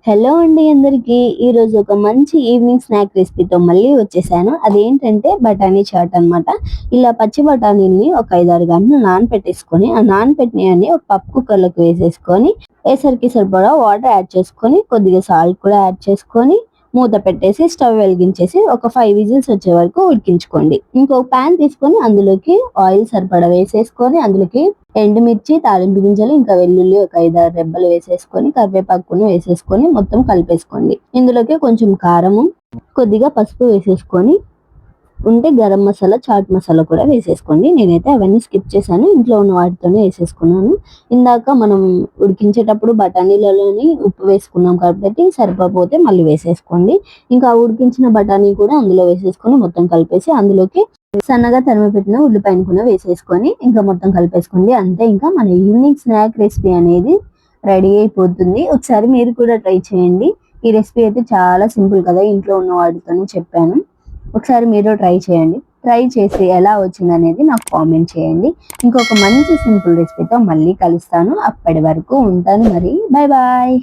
Hello అండి అందరికి. ఈరోజు ఒక మంచి ఈవినింగ్ స్నాక్ రెసిపీతో మళ్ళీ వచ్చేసాను. అదేంటంటే బఠానీ చాట్ అనమాట. ఇలా పచ్చి బఠానీని ఒక 5-6 గంటలు నానపెట్టేసుకొని, ఆ నానపెట్టినవన్నీ ఒక పప్పు కుక్కర్లోకి వేసేసుకొని, ఏసరికి సరిపడా వాటర్ యాడ్ చేసుకొని, కొద్దిగా సాల్ట్ కూడా యాడ్ చేసుకొని, మూత పెట్టేసి స్టవ్ వెలిగించేసి ఒక 5 విజిల్స్ వచ్చే వరకు ఉడికించుకోండి. ఇంకొక ప్యాన్ తీసుకొని అందులోకి ఆయిల్ సరిపడా వేసేసుకొని, అందులోకి ఎండుమిర్చి, తాలింపు గింజలు, ఇంకా వెల్లుల్లి ఒక 5-6 రెబ్బలు వేసేసుకొని, కరివేపాకుని వేసేసుకొని మొత్తం కలిపేసుకోండి. ఇందులోకి కొంచెం కారము, కొద్దిగా పసుపు వేసేసుకొని, ఉంటే గరం మసాలా, చాట్ మసాలా కూడా వేసేసుకోండి. నేనైతే అవన్నీ స్కిప్ చేశాను. ఇంట్లో ఉన్న వాటితోనే వేసేసుకున్నాను. ఇందాక మనం ఉడికించేటప్పుడు బఠానీలలోని ఉప్పు వేసుకున్నాం కాబట్టి సరిపోతే మళ్ళీ వేసేసుకోండి. ఇంకా ఉడికించిన బఠానీ కూడా అందులో వేసేసుకొని మొత్తం కలిపేసి, అందులోకి సన్నగా తరిమి పెట్టిన ఉల్లిపాయను కూడా వేసేసుకొని ఇంకా మొత్తం కలిపేసుకోండి. అంతే, ఇంకా మన ఈవినింగ్ స్నాక్ రెసిపీ అనేది రెడీ అయిపోతుంది. ఒకసారి మీరు కూడా ట్రై చేయండి. ఈ రెసిపీ అయితే చాలా సింపుల్ కదా, ఇంట్లో ఉన్న వాటితోనే చెప్పాను. ఒకసారి మీరు ట్రై చేయండి. ట్రై చేసి ఎలా వచ్చిందనేది నాకు కామెంట్ చేయండి. ఇంకొక మంచి సింపుల్ రెసిపీతో మళ్ళీ కలుస్తాను. అప్పటి వరకు ఉంటాను మరి. Bye bye.